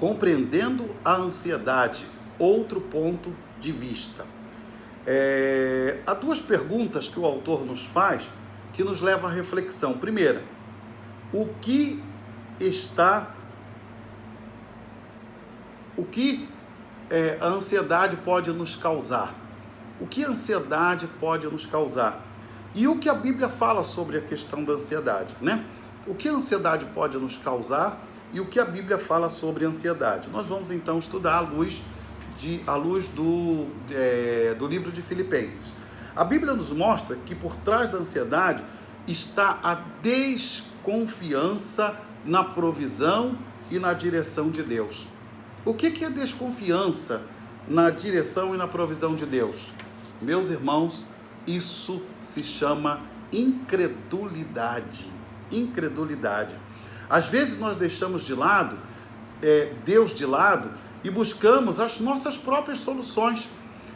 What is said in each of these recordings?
Compreendendo a ansiedade, outro ponto de vista. Há duas perguntas que o autor nos faz que nos levam à reflexão. Primeira, o que a ansiedade pode nos causar? O que a ansiedade pode nos causar? E o que a Bíblia fala sobre a questão da ansiedade, né? O que a ansiedade pode nos causar e o que a Bíblia fala sobre a ansiedade? Nós vamos então estudar à luz do livro de Filipenses. A Bíblia nos mostra que por trás da ansiedade está a desconfiança na provisão e na direção de Deus. O que é desconfiança na direção e na provisão de Deus? Meus irmãos, isso se chama incredulidade. Incredulidade. Às vezes nós deixamos de lado Deus de lado e buscamos as nossas próprias soluções.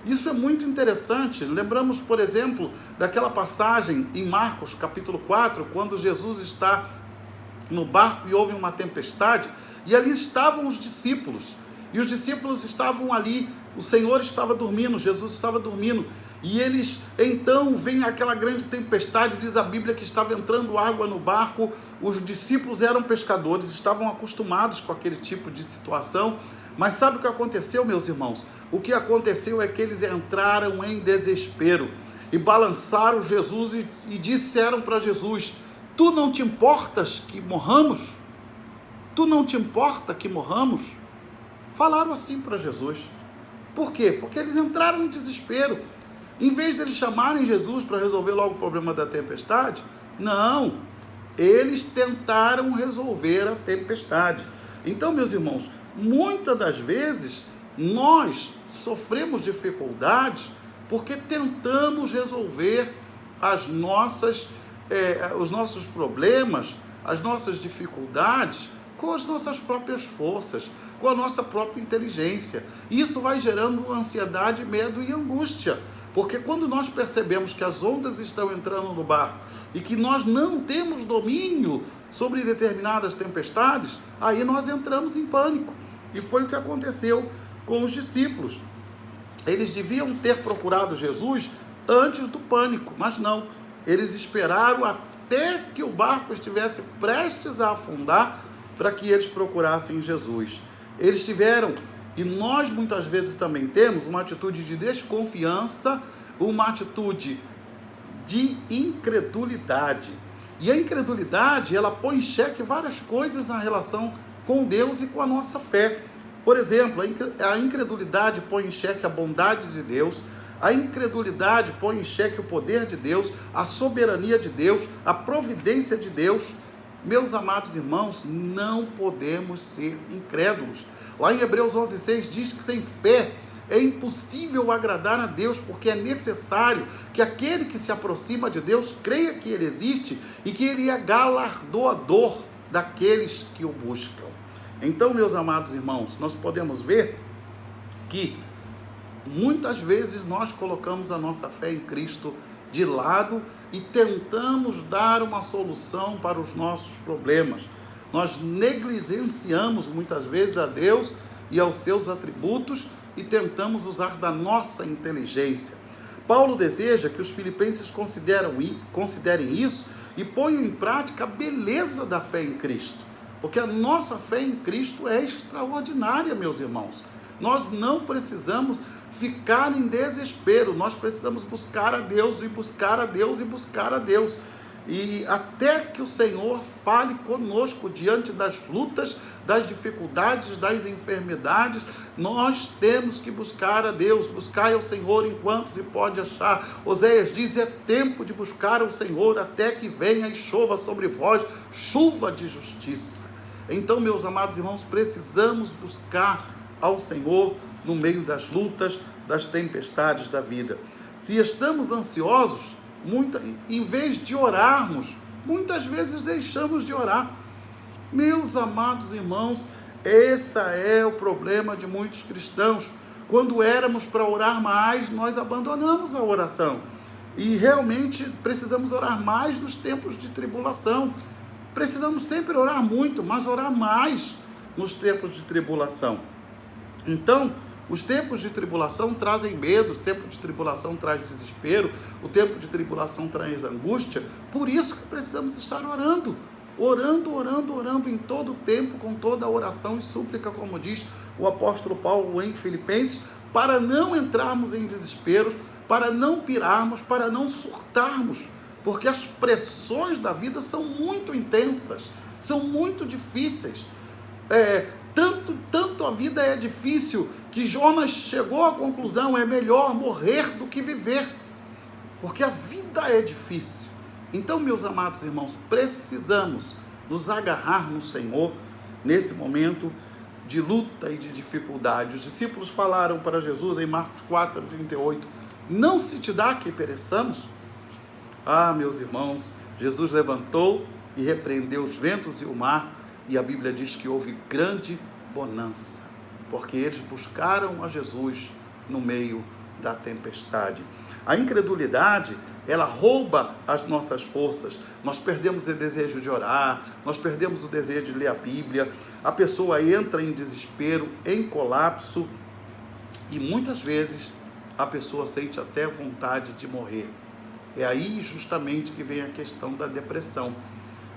Isso é muito interessante. Lembramos, por exemplo, daquela passagem em Marcos capítulo 4, quando Jesus está no barco e houve uma tempestade, e ali estavam os discípulos, e os discípulos estavam ali, o Senhor estava dormindo, Jesus estava dormindo, e eles, então, vem aquela grande tempestade, diz a Bíblia que estava entrando água no barco, os discípulos eram pescadores, estavam acostumados com aquele tipo de situação, mas sabe o que aconteceu, meus irmãos? O que aconteceu é que eles entraram em desespero, e balançaram Jesus e disseram para Jesus: tu não te importas que morramos? Tu não te importa que morramos? Falaram assim para Jesus. Por quê? Porque eles entraram em desespero. Em vez de eles chamarem Jesus para resolver logo o problema da tempestade, não, eles tentaram resolver a tempestade. Então, meus irmãos, muitas das vezes nós sofremos dificuldades porque tentamos resolver os nossos problemas, as nossas dificuldades com as nossas próprias forças, com a nossa própria inteligência. Isso vai gerando ansiedade, medo e angústia. Porque quando nós percebemos que as ondas estão entrando no barco e que nós não temos domínio sobre determinadas tempestades, aí nós entramos em pânico. E foi o que aconteceu com os discípulos. Eles deviam ter procurado Jesus antes do pânico, mas não. Eles esperaram até que o barco estivesse prestes a afundar para que eles procurassem Jesus. Eles tiveram, e nós muitas vezes também temos, uma atitude de desconfiança, uma atitude de incredulidade. E a incredulidade, ela põe em xeque várias coisas na relação com Deus e com a nossa fé. Por exemplo, a incredulidade põe em xeque a bondade de Deus, a incredulidade põe em xeque o poder de Deus, a soberania de Deus, a providência de Deus. Meus amados irmãos, não podemos ser incrédulos. Lá em Hebreus 11:6 diz que sem fé é impossível agradar a Deus, porque é necessário que aquele que se aproxima de Deus creia que Ele existe e que Ele é galardoador daqueles que o buscam. Então, meus amados irmãos, nós podemos ver que muitas vezes nós colocamos a nossa fé em Cristo de lado e tentamos dar uma solução para os nossos problemas. Nós negligenciamos muitas vezes a Deus e aos seus atributos e tentamos usar da nossa inteligência. Paulo deseja que os filipenses considerem isso e ponham em prática a beleza da fé em Cristo, porque a nossa fé em Cristo é extraordinária, meus irmãos. Nós não precisamos ficar em desespero, nós precisamos buscar a Deus e buscar a Deus e buscar a Deus. E até que o Senhor fale conosco diante das lutas, das dificuldades, das enfermidades, nós temos que buscar a Deus. Buscai ao Senhor enquanto se pode achar. Oséias diz: é tempo de buscar ao Senhor até que venha e chova sobre vós chuva de justiça. Então, meus amados irmãos, precisamos buscar ao Senhor no meio das lutas, das tempestades da vida. Se estamos ansiosos, em vez de orarmos, muitas vezes deixamos de orar. Meus amados irmãos, esse é o problema de muitos cristãos. Quando éramos para orar mais, nós abandonamos a oração. E realmente precisamos orar mais nos tempos de tribulação. Precisamos sempre orar muito, mas orar mais. nos tempos de tribulação. Então, os tempos de tribulação trazem medo, o tempo de tribulação traz desespero, o tempo de tribulação traz angústia. Por isso que precisamos estar orando em todo o tempo, com toda a oração e súplica, como diz o apóstolo Paulo em Filipenses, para não entrarmos em desespero, para não pirarmos, para não surtarmos, porque as pressões da vida são muito intensas, são muito difíceis. Tanto a vida é difícil que Jonas chegou à conclusão: é melhor morrer do que viver, porque a vida é difícil. Então, meus amados irmãos, precisamos nos agarrar no Senhor nesse momento de luta e de dificuldade. Os discípulos falaram para Jesus em Marcos 4:38, não se te dá que pereçamos? Ah, meus irmãos, Jesus levantou e repreendeu os ventos e o mar, e a Bíblia diz que houve grande bonança, porque eles buscaram a Jesus no meio da tempestade. A incredulidade, ela rouba as nossas forças. Nós perdemos o desejo de orar, nós perdemos o desejo de ler a Bíblia, a pessoa entra em desespero, em colapso, e muitas vezes a pessoa sente até vontade de morrer. É aí justamente que vem a questão da depressão.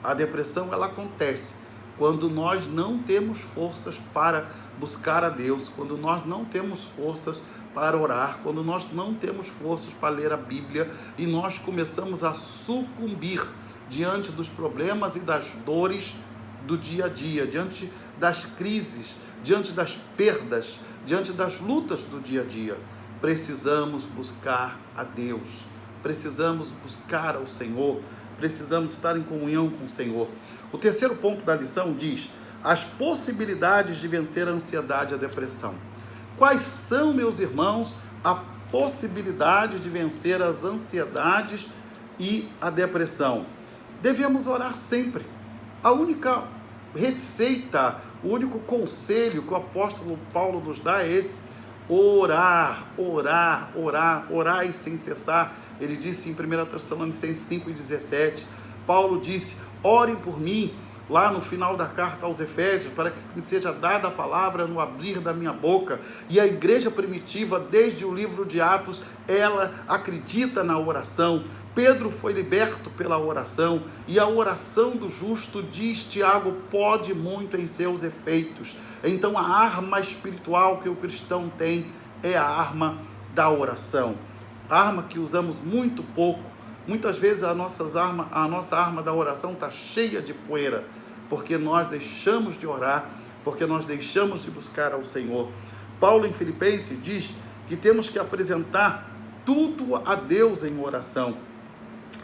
A depressão, ela acontece quando nós não temos forças para buscar a Deus, quando nós não temos forças para orar, quando nós não temos forças para ler a Bíblia, e nós começamos a sucumbir diante dos problemas e das dores do dia a dia, diante das crises, diante das perdas, diante das lutas do dia a dia. Precisamos buscar a Deus, precisamos buscar ao Senhor, precisamos estar em comunhão com o Senhor. O terceiro ponto da lição diz: as possibilidades de vencer a ansiedade e a depressão. Quais são, meus irmãos, a possibilidade de vencer as ansiedades e a depressão? Devemos orar sempre. A única receita, o único conselho que o apóstolo Paulo nos dá é esse: orar, orar, orar, orai sem cessar. Ele disse em 1 Tessalonicenses 5:17, Paulo disse: orem por mim, lá no final da carta aos Efésios, para que me seja dada a palavra no abrir da minha boca. E a igreja primitiva, desde o livro de Atos, ela acredita na oração. Pedro foi liberto pela oração, e a oração do justo, diz Tiago, pode muito em seus efeitos. Então a arma espiritual que o cristão tem é a arma da oração. A arma que usamos muito pouco. Muitas vezes a nossa arma da oração está cheia de poeira, porque nós deixamos de orar, porque nós deixamos de buscar ao Senhor. Paulo em Filipenses diz que temos que apresentar tudo a Deus em oração,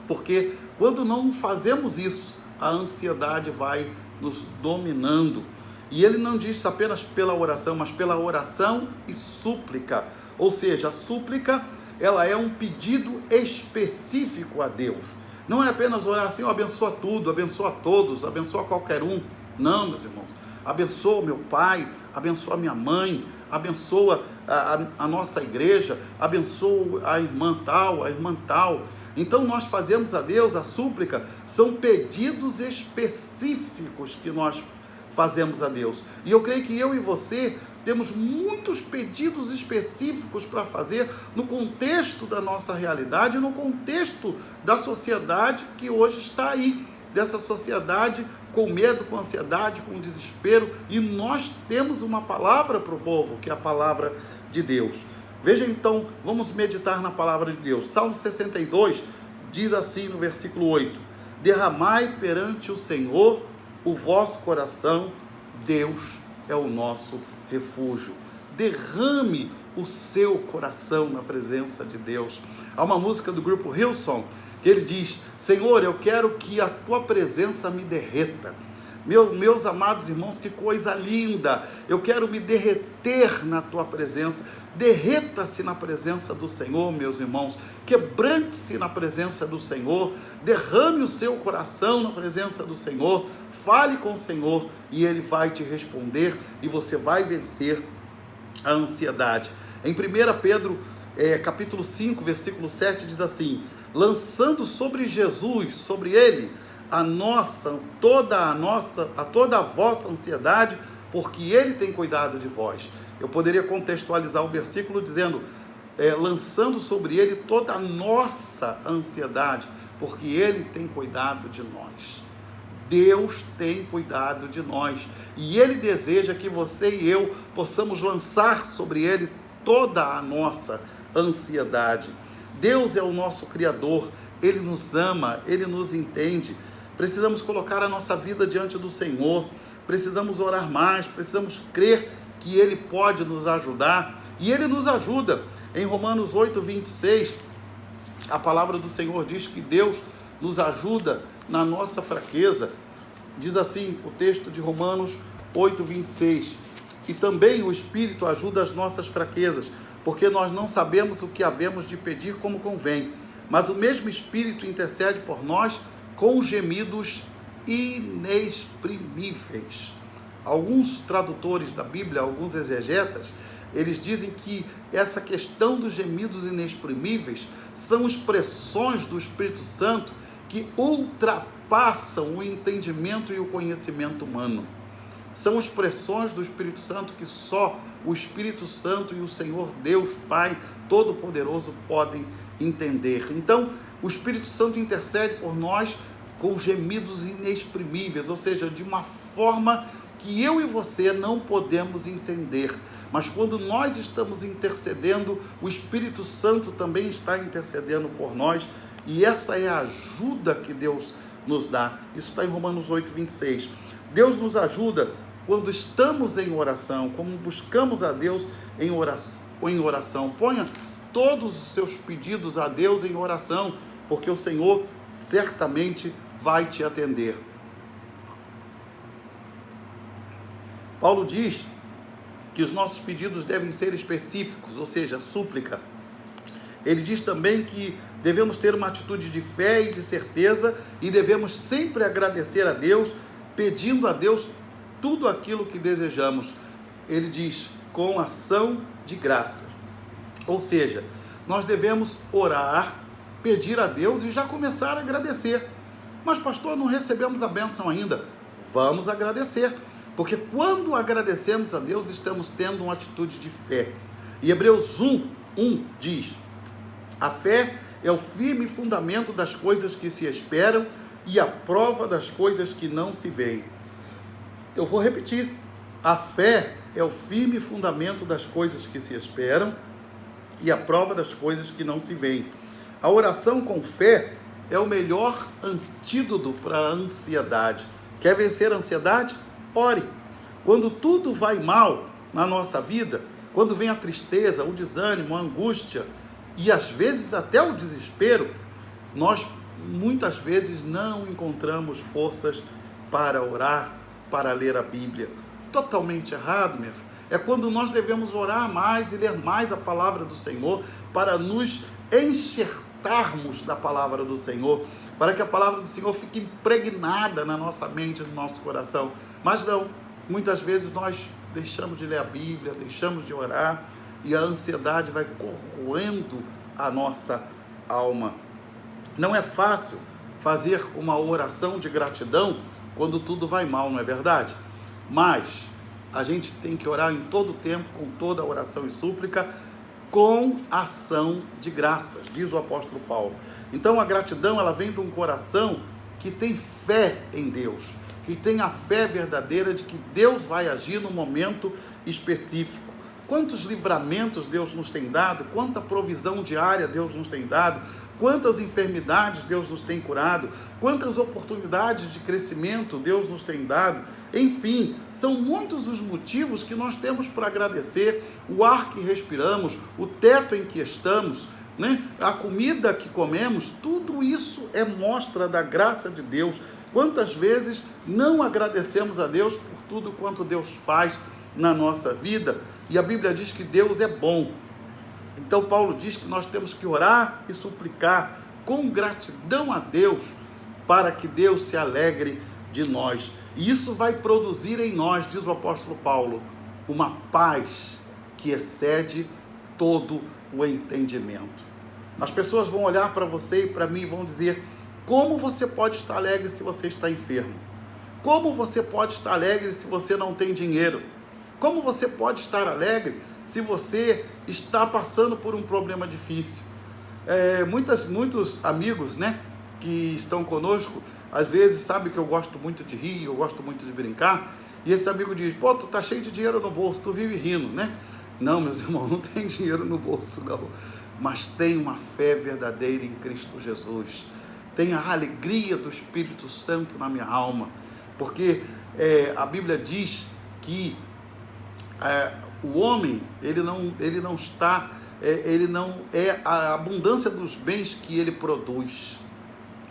porque quando não fazemos isso, a ansiedade vai nos dominando. E ele não diz apenas pela oração, mas pela oração e súplica. Ou seja, a súplica, ela é um pedido específico a Deus. Não é apenas orar assim: abençoa tudo, abençoa todos, abençoa qualquer um. Não, meus irmãos. Abençoa meu pai, abençoa minha mãe, abençoa a nossa igreja, abençoa a irmã tal, a irmã tal. Então nós fazemos a Deus a súplica, são pedidos específicos que nós fazemos a Deus. E eu creio que eu e você temos muitos pedidos específicos para fazer no contexto da nossa realidade, no contexto da sociedade que hoje está aí, dessa sociedade com medo, com ansiedade, com desespero, e nós temos uma palavra para o povo, que é a palavra de Deus. Veja então, vamos meditar na palavra de Deus. Salmo 62 diz assim no versículo 8: derramai perante o Senhor o vosso coração, Deus é o nosso refúgio. Derrame o seu coração na presença de Deus. Há uma música do grupo Hillsong que ele diz: Senhor, eu quero que a tua presença me derreta. Meus amados irmãos, que coisa linda! Eu quero me derreter na tua presença. Derreta-se na presença do Senhor, meus irmãos. Quebrante-se na presença do Senhor. Derrame o seu coração na presença do Senhor. Fale com o Senhor e Ele vai te responder e você vai vencer a ansiedade. Em 1 Pedro, capítulo 5, versículo 7, diz assim: lançando sobre Jesus, sobre Ele, toda a vossa ansiedade, porque Ele tem cuidado de vós. Eu poderia contextualizar o versículo dizendo, lançando sobre Ele toda a nossa ansiedade, porque Ele tem cuidado de nós. Deus tem cuidado de nós, e Ele deseja que você e eu possamos lançar sobre Ele toda a nossa ansiedade. Deus é o nosso Criador, Ele nos ama, Ele nos entende. Precisamos colocar a nossa vida diante do Senhor, precisamos orar mais, precisamos crer que Ele pode nos ajudar, e Ele nos ajuda. Em Romanos 8:26, a palavra do Senhor diz que Deus nos ajuda na nossa fraqueza. Diz assim o texto de Romanos 8:26, e também o Espírito ajuda as nossas fraquezas, porque nós não sabemos o que havemos de pedir como convém, mas o mesmo Espírito intercede por nós com gemidos inexprimíveis. Alguns tradutores da Bíblia, alguns exegetas, eles dizem que essa questão dos gemidos inexprimíveis são expressões do Espírito Santo que ultrapassam o entendimento e o conhecimento humano. São expressões do Espírito Santo que só o Espírito Santo e o Senhor Deus Pai Todo-Poderoso podem entender. Então, o Espírito Santo intercede por nós com gemidos inexprimíveis, ou seja, de uma forma que eu e você não podemos entender. Mas quando nós estamos intercedendo, o Espírito Santo também está intercedendo por nós, e essa é a ajuda que Deus nos dá. Isso está em Romanos 8:26. Deus nos ajuda quando estamos em oração, quando buscamos a Deus em oração. Ponha todos os seus pedidos a Deus em oração, porque o Senhor certamente vai te atender. Paulo diz que os nossos pedidos devem ser específicos, ou seja, súplica. Ele diz também que devemos ter uma atitude de fé e de certeza, e devemos sempre agradecer a Deus, pedindo a Deus tudo aquilo que desejamos. Ele diz, com ação de graça. Ou seja, nós devemos orar, pedir a Deus e já começar a agradecer. Mas pastor, não recebemos a bênção ainda. Vamos agradecer, porque quando agradecemos a Deus, estamos tendo uma atitude de fé. E Hebreus 1:1 diz, a fé é o firme fundamento das coisas que se esperam e a prova das coisas que não se veem. Eu vou repetir, a fé é o firme fundamento das coisas que se esperam e a prova das coisas que não se veem. A oração com fé é o melhor antídoto para a ansiedade. Quer vencer a ansiedade? Ore. Quando tudo vai mal na nossa vida, quando vem a tristeza, o desânimo, a angústia e às vezes até o desespero, nós muitas vezes não encontramos forças para orar, para ler a Bíblia. Totalmente errado, meu filho. É quando nós devemos orar mais e ler mais a palavra do Senhor, para nos enxertarmos da palavra do Senhor, para que a palavra do Senhor fique impregnada na nossa mente, no nosso coração. Mas não, muitas vezes nós deixamos de ler a Bíblia, deixamos de orar, e a ansiedade vai corroendo a nossa alma. Não é fácil fazer uma oração de gratidão quando tudo vai mal, não é verdade? Mas a gente tem que orar em todo tempo, com toda a oração e súplica, com ação de graças, diz o apóstolo Paulo. Então a gratidão, ela vem de um coração que tem fé em Deus, que tem a fé verdadeira de que Deus vai agir no momento específico. Quantos livramentos Deus nos tem dado, quanta provisão diária Deus nos tem dado, quantas enfermidades Deus nos tem curado, quantas oportunidades de crescimento Deus nos tem dado. Enfim, são muitos os motivos que nós temos para agradecer: o ar que respiramos, o teto em que estamos, né? A comida que comemos, tudo isso é mostra da graça de Deus. Quantas vezes não agradecemos a Deus por tudo quanto Deus faz na nossa vida? E a Bíblia diz que Deus é bom. Então Paulo diz que nós temos que orar e suplicar com gratidão a Deus, para que Deus se alegre de nós. E isso vai produzir em nós, diz o apóstolo Paulo, uma paz que excede todo o entendimento. As pessoas vão olhar para você e para mim e vão dizer: como você pode estar alegre se você está enfermo? Como você pode estar alegre se você não tem dinheiro? Como você pode estar alegre se você está passando por um problema difícil? Muitos amigos, né, que estão conosco, às vezes sabe que eu gosto muito de rir, eu gosto muito de brincar, e esse amigo diz: pô, tu tá cheio de dinheiro no bolso, tu vive rindo, né? Não, meus irmãos, não tem dinheiro no bolso, não, mas tem uma fé verdadeira em Cristo Jesus, tem a alegria do Espírito Santo na minha alma, porque a Bíblia diz que o homem, ele não está, ele não é a abundância dos bens que ele produz.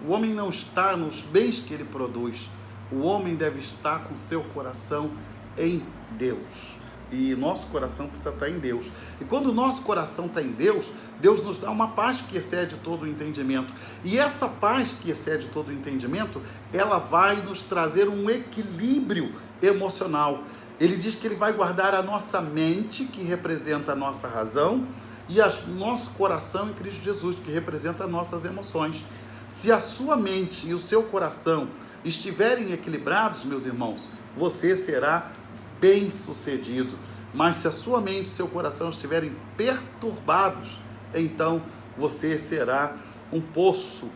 O homem não está nos bens que ele produz. O homem deve estar com seu coração em Deus. E nosso coração precisa estar em Deus. E quando o nosso coração está em Deus, Deus nos dá uma paz que excede todo o entendimento. E essa paz que excede todo o entendimento, ela vai nos trazer um equilíbrio emocional. Ele diz que ele vai guardar a nossa mente, que representa a nossa razão, e o nosso coração em Cristo Jesus, que representa as nossas emoções. Se a sua mente e o seu coração estiverem equilibrados, meus irmãos, você será bem-sucedido. Mas se a sua mente e seu coração estiverem perturbados, então você será um poço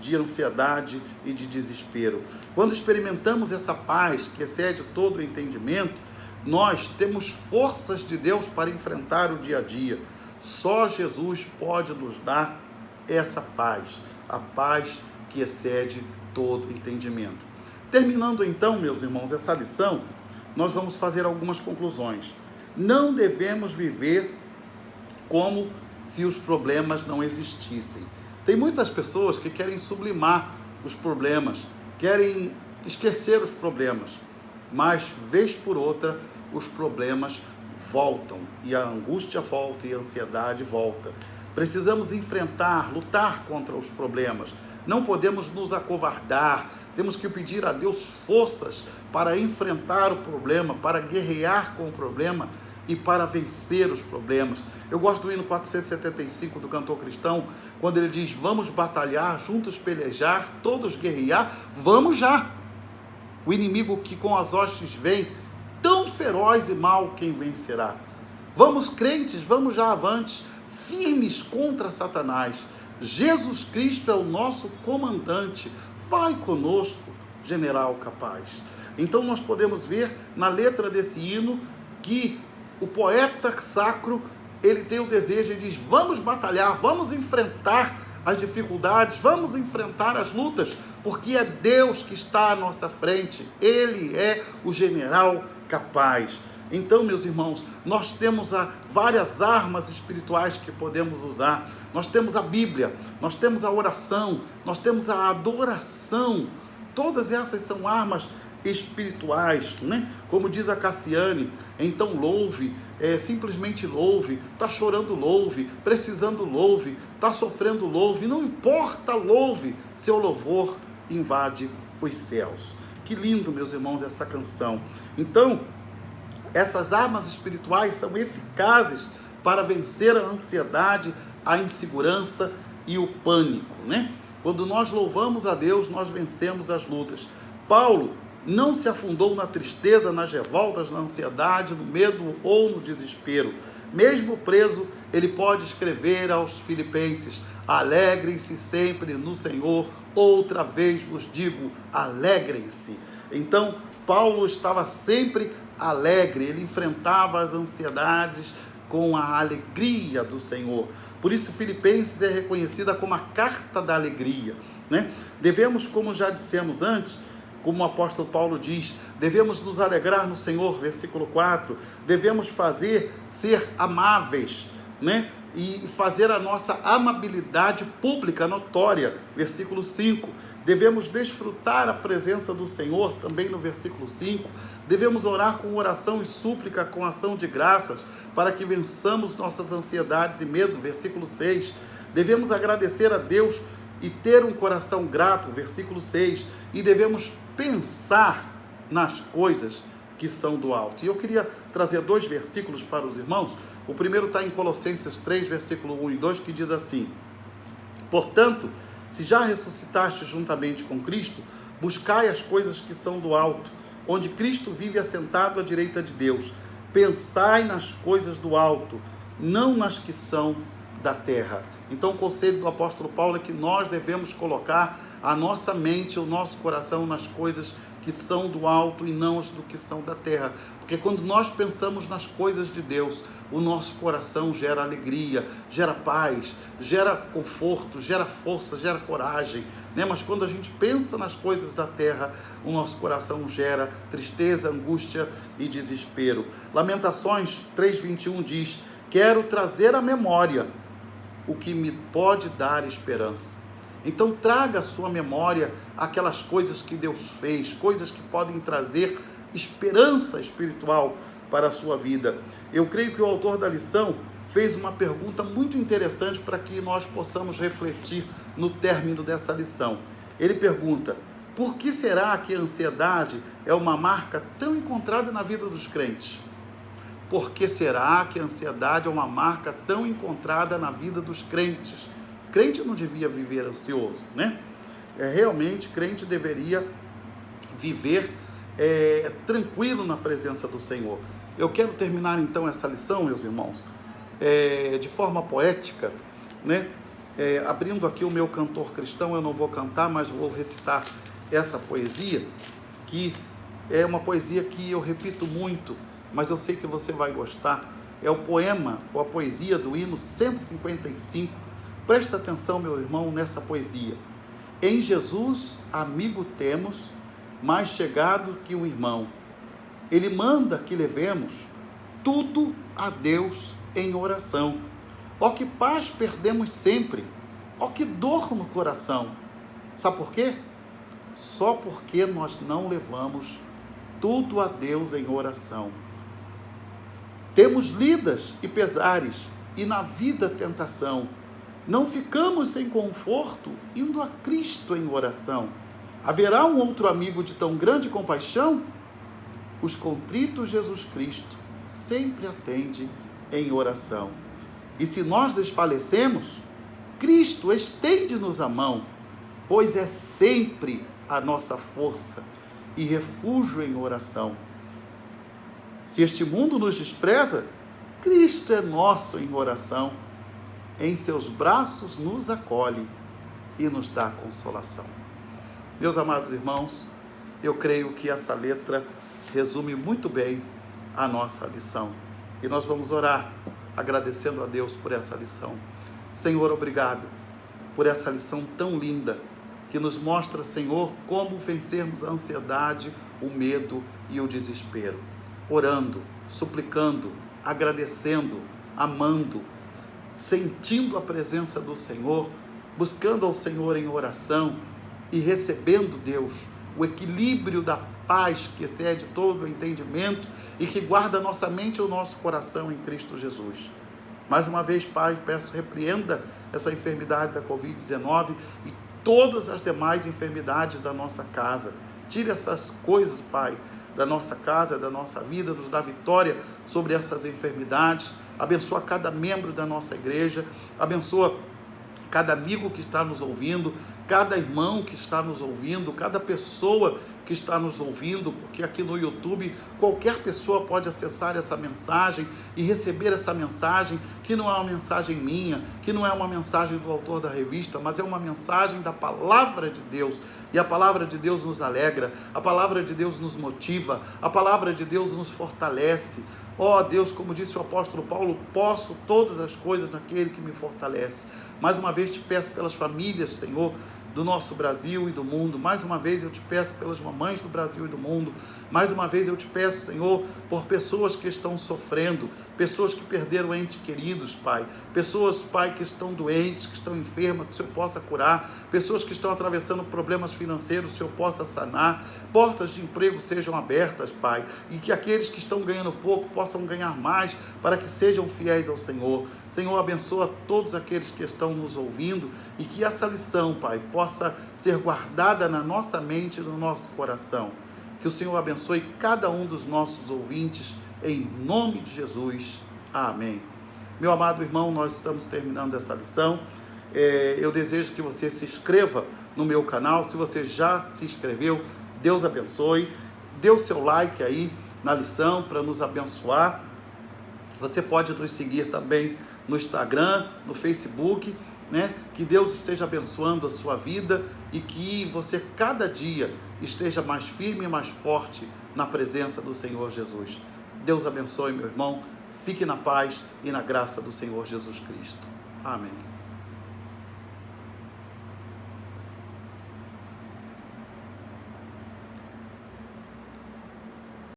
de ansiedade e de desespero. Quando experimentamos essa paz que excede todo o entendimento, nós temos forças de Deus para enfrentar o dia a dia. Só Jesus pode nos dar essa paz, a paz que excede todo o entendimento. Terminando então, meus irmãos, essa lição, nós vamos fazer algumas conclusões. Não devemos viver como se os problemas não existissem. Tem muitas pessoas que querem sublimar os problemas, querem esquecer os problemas, mas vez por outra os problemas voltam, e a angústia volta, e a ansiedade volta. Precisamos enfrentar, lutar contra os problemas. Não podemos nos acovardar. Temos que pedir a Deus forças para enfrentar o problema, para guerrear com o problema e para vencer os problemas. Eu gosto do hino 475 do cantor cristão, quando ele diz: vamos batalhar, juntos pelejar, todos guerrear, vamos já. O inimigo que com as hostes vem, tão feroz e mau, quem vencerá? Vamos, crentes, vamos já avante, firmes contra Satanás. Jesus Cristo é o nosso comandante. Vai conosco, general capaz. Então nós podemos ver na letra desse hino que o poeta sacro, ele tem o desejo e diz: vamos batalhar, vamos enfrentar as dificuldades, vamos enfrentar as lutas, porque é Deus que está à nossa frente. Ele é o general capaz. Então, meus irmãos, nós temos várias armas espirituais que podemos usar. Nós temos a Bíblia, nós temos a oração, nós temos a adoração. Todas essas são armas espirituais, né? Como diz a Cassiane, então louve, simplesmente louve, está chorando louve, precisando louve, está sofrendo louve, não importa, louve, seu louvor invade os céus. Que lindo, meus irmãos, essa canção. Então, essas armas espirituais são eficazes para vencer a ansiedade, a insegurança e o pânico, né? Quando nós louvamos a Deus, nós vencemos as lutas. Paulo não se afundou na tristeza, nas revoltas, na ansiedade, no medo ou no desespero. Mesmo preso, ele pode escrever aos filipenses: alegrem-se sempre no Senhor, outra vez vos digo, alegrem-se. Então, Paulo estava sempre alegre, ele enfrentava as ansiedades com a alegria do Senhor. Por isso, Filipenses é reconhecida como a carta da alegria, né? Devemos, como já dissemos antes, como o apóstolo Paulo diz, devemos nos alegrar no Senhor, versículo 4, devemos ser amáveis, né? E fazer a nossa amabilidade pública notória, versículo 5. Devemos desfrutar a presença do Senhor, também no versículo 5. Devemos orar com oração e súplica, com ação de graças, para que vençamos nossas ansiedades e medo, versículo 6. Devemos agradecer a Deus e ter um coração grato, versículo 6. E devemos pensar nas coisas que são do alto. E eu queria trazer 2 versículos para os irmãos. O primeiro está em Colossenses 3, versículo 1 e 2, que diz assim: portanto, se já ressuscitaste juntamente com Cristo, Buscai as coisas que são do alto, onde Cristo vive assentado à direita de Deus. Pensai nas coisas do alto, não nas que são da terra. Então o conselho do apóstolo Paulo é que nós devemos colocar a nossa mente, o nosso coração nas coisas que são do alto e não as do que são da terra. Porque quando nós pensamos nas coisas de Deus, o nosso coração gera alegria, gera paz, gera conforto, gera força, gera coragem, né? Mas quando a gente pensa nas coisas da terra, o nosso coração gera tristeza, angústia e desespero. Lamentações 3:21 diz: quero trazer à memória o que me pode dar esperança. Então traga à sua memória aquelas coisas que Deus fez, coisas que podem trazer esperança espiritual para a sua vida. Eu creio que o autor da lição fez uma pergunta muito interessante para que nós possamos refletir no término dessa lição. Ele pergunta: por que será que a ansiedade é uma marca tão encontrada na vida dos crentes? Por que será que a ansiedade é uma marca tão encontrada na vida dos crentes? Crente não devia viver ansioso, né? Realmente, crente deveria viver tranquilo na presença do Senhor. Eu quero terminar então essa lição, meus irmãos, de forma poética, né? Abrindo aqui o meu cantor cristão, eu não vou cantar, mas vou recitar essa poesia, que é uma poesia que eu repito muito, mas eu sei que você vai gostar. É o poema, ou a poesia do hino 155. Presta atenção, meu irmão, nessa poesia. Em Jesus, amigo temos, mais chegado que um irmão. Ele manda que levemos tudo a Deus em oração. Ó que paz perdemos sempre, ó que dor no coração. Sabe por quê? Só porque nós não levamos tudo a Deus em oração. Temos lidas e pesares, e na vida tentação. Não ficamos sem conforto, indo a Cristo em oração. Haverá um outro amigo de tão grande compaixão? Os contritos Jesus Cristo sempre atende em oração. E se nós desfalecemos, Cristo estende-nos a mão, pois é sempre a nossa força e refúgio em oração. Se este mundo nos despreza, Cristo é nosso em oração. Em seus braços nos acolhe e nos dá consolação. Meus amados irmãos, eu creio que essa letra resume muito bem a nossa lição. E nós vamos orar agradecendo a Deus por essa lição. Senhor, obrigado por essa lição tão linda que nos mostra, Senhor, como vencermos a ansiedade, o medo e o desespero. Orando, suplicando, agradecendo, amando, sentindo a presença do Senhor, buscando ao Senhor em oração e recebendo, Deus, o equilíbrio da paz que excede todo o entendimento e que guarda a nossa mente e o nosso coração em Cristo Jesus. Mais uma vez, Pai, peço, repreenda essa enfermidade da Covid-19 e todas as demais enfermidades da nossa casa. Tire essas coisas, Pai, da nossa casa, da nossa vida, nos dá vitória sobre essas enfermidades. Abençoa cada membro da nossa igreja, abençoa cada amigo que está nos ouvindo, cada irmão que está nos ouvindo, cada pessoa que está nos ouvindo, porque aqui no YouTube qualquer pessoa pode acessar essa mensagem e receber essa mensagem, que não é uma mensagem minha, que não é uma mensagem do autor da revista, mas é uma mensagem da palavra de Deus. E a palavra de Deus nos alegra, a palavra de Deus nos motiva, a palavra de Deus nos fortalece. Ó Deus, como disse o apóstolo Paulo, posso todas as coisas naquele que me fortalece. Mais uma vez te peço pelas famílias, Senhor, do nosso Brasil e do mundo. Mais uma vez eu te peço pelas mamães do Brasil e do mundo. Mais uma vez eu te peço, Senhor, por pessoas que estão sofrendo, pessoas que perderam entes queridos, Pai. Pessoas, Pai, que estão doentes, que estão enfermas, que o Senhor possa curar. Pessoas que estão atravessando problemas financeiros, que o Senhor possa sanar. Portas de emprego sejam abertas, Pai. E que aqueles que estão ganhando pouco possam ganhar mais, para que sejam fiéis ao Senhor. Senhor, abençoa todos aqueles que estão nos ouvindo e que essa lição, Pai, possa ser guardada na nossa mente e no nosso coração. Que o Senhor abençoe cada um dos nossos ouvintes, em nome de Jesus. Amém. Meu amado irmão, nós estamos terminando essa lição. Eu desejo que você se inscreva no meu canal. Se você já se inscreveu, Deus abençoe. Dê o seu like aí na lição para nos abençoar. Você pode nos seguir também no Instagram, no Facebook, né? Que Deus esteja abençoando a sua vida e que você cada dia esteja mais firme e mais forte na presença do Senhor Jesus. Deus abençoe, meu irmão. Fique na paz e na graça do Senhor Jesus Cristo. Amém.